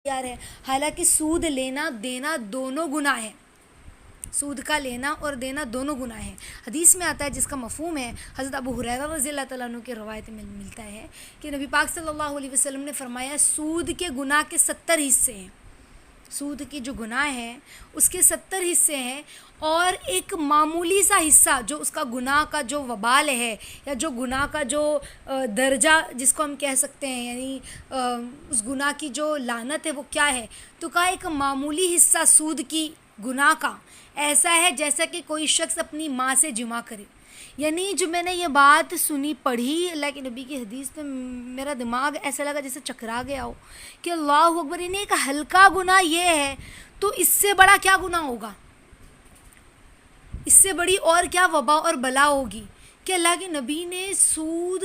تیار ہے، حالانکہ سود لینا دینا دونوں گناہ ہے. سود کا لینا اور دینا دونوں گناہ ہیں. حدیث میں آتا ہے جس کا مفہوم ہے، حضرت ابو ہریرہ رضی اللہ تعالیٰ عنہ کی روایت میں ملتا ہے کہ نبی پاک صلی اللہ علیہ وسلم نے فرمایا سود کے گناہ کے 70 حصے ہیں. سود کی جو گناہ ہے اس کے 70 حصے ہیں، اور ایک معمولی سا حصہ جو اس کا گناہ کا جو وبال ہے یا جو گناہ کا جو درجہ جس کو ہم کہہ سکتے ہیں، یعنی اس گناہ کی جو لعنت ہے وہ کیا ہے، تو کہا ایک معمولی حصہ سود کی گناہ کا ایسا ہے جیسا کہ کوئی شخص اپنی ماں سے جمع کرے. یعنی جو میں نے یہ بات سنی پڑھی اللہ کے نبی کی حدیث میں، میرا دماغ ایسا لگا جیسے چکرا گیا ہو کہ اللہ اکبر، یعنی ایک ہلکا گناہ یہ ہے تو اس سے بڑا کیا گناہ ہوگا، اس سے بڑی اور کیا وبا اور بلا ہوگی کہ اللہ کے نبی نے سود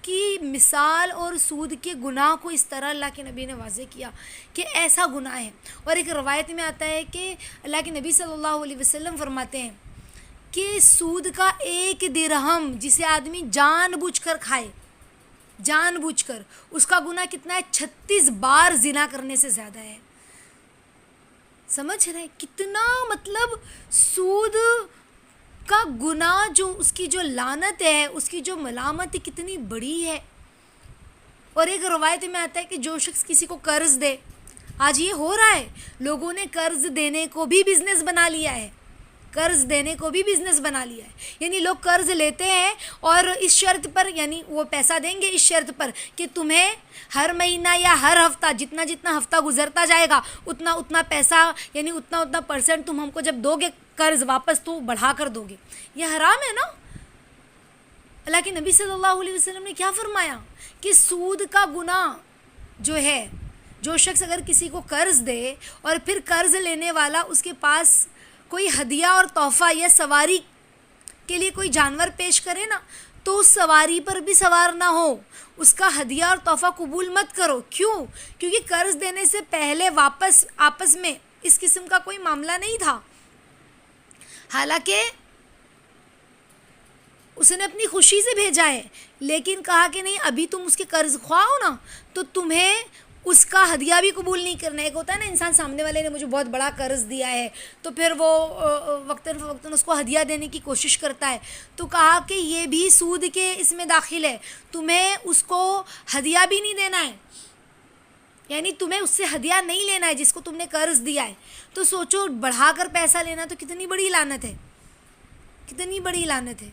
کی مثال اور سود کے گناہ کو اس طرح اللہ کے نبی نے واضح کیا کہ ایسا گناہ ہے. اور ایک روایت میں آتا ہے کہ اللہ کے نبی صلی اللہ علیہ وسلم فرماتے ہیں کہ سود کا 1 درہم جسے آدمی جان بوجھ کر کھائے، جان بوجھ کر، اس کا گناہ کتنا ہے؟ 36 بار زنا کرنے سے زیادہ ہے. سمجھ رہے کتنا، مطلب سود کا گناہ جو اس کی جو لعنت ہے، اس کی جو ملامت کتنی بڑی ہے. اور ایک روایت میں آتا ہے کہ جو شخص کسی کو قرض دے، آج یہ ہو رہا ہے، لوگوں نے قرض دینے کو بھی بزنس بنا لیا ہے، قرض دینے کو بھی بزنس بنا لیا ہے. یعنی لوگ قرض لیتے ہیں اور اس شرط پر، یعنی وہ پیسہ دیں گے اس شرط پر کہ تمہیں ہر مہینہ یا ہر ہفتہ جتنا جتنا ہفتہ گزرتا جائے گا اتنا اتنا پیسہ، یعنی اتنا اتنا پرسنٹ تم ہم کو جب دو گے قرض واپس تو بڑھا کر دو گے. یہ حرام ہے نا. اللہ کے نبی صلی اللہ علیہ وسلم نے کیا فرمایا کہ سود کا گناہ جو ہے، جو شخص اگر کسی کو قرض دے اور پھر قرض لینے والا اس کے پاس کوئی ہدیہ اور تحفہ یا سواری کے لیے کوئی جانور پیش کرے نا، تو اس سواری پر بھی سوار نہ ہو، اس کا ہدیہ اور تحفہ قبول مت کرو. کیوں؟ کیونکہ قرض دینے سے پہلے واپس آپس میں اس قسم کا کوئی معاملہ نہیں تھا. حالانکہ اس نے اپنی خوشی سے بھیجا ہے، لیکن کہا کہ نہیں، ابھی تم اس کے قرض خواہ ہو نا، تو تمہیں اس کا ہدیہ بھی قبول نہیں کرنا ہے. ایک ہوتا ہے نا انسان سامنے والے نے مجھے بہت بڑا قرض دیا ہے تو پھر وہ وقتاً فوقتاً اس کو ہدیہ دینے کی کوشش کرتا ہے. تو کہا کہ یہ بھی سود کے اس میں داخل ہے، تمہیں اس کو ہدیہ بھی نہیں دینا ہے، یعنی تمہیں اس سے ہدیہ نہیں لینا ہے جس کو تم نے قرض دیا ہے. تو سوچو، بڑھا کر پیسہ لینا تو کتنی بڑی لعنت ہے، کتنی بڑی لعنت ہے.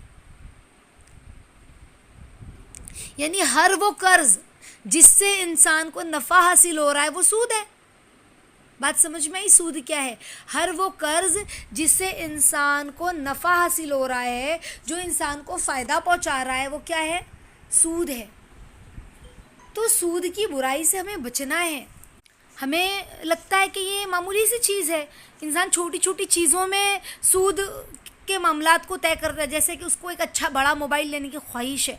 یعنی ہر وہ قرض جس سے انسان کو نفع حاصل ہو رہا ہے وہ سود ہے. بات سمجھ میں آئی؟ سود کیا ہے؟ ہر وہ قرض جس سے انسان کو نفع حاصل ہو رہا ہے، جو انسان کو فائدہ پہنچا رہا ہے، وہ کیا ہے؟ سود ہے. تو سود کی برائی سے ہمیں بچنا ہے. ہمیں لگتا ہے کہ یہ معمولی سی چیز ہے، انسان چھوٹی چھوٹی چیزوں میں سود کے معاملات کو طے کرتا ہے. جیسے کہ اس کو ایک اچھا بڑا موبائل لینے کی خواہش ہے،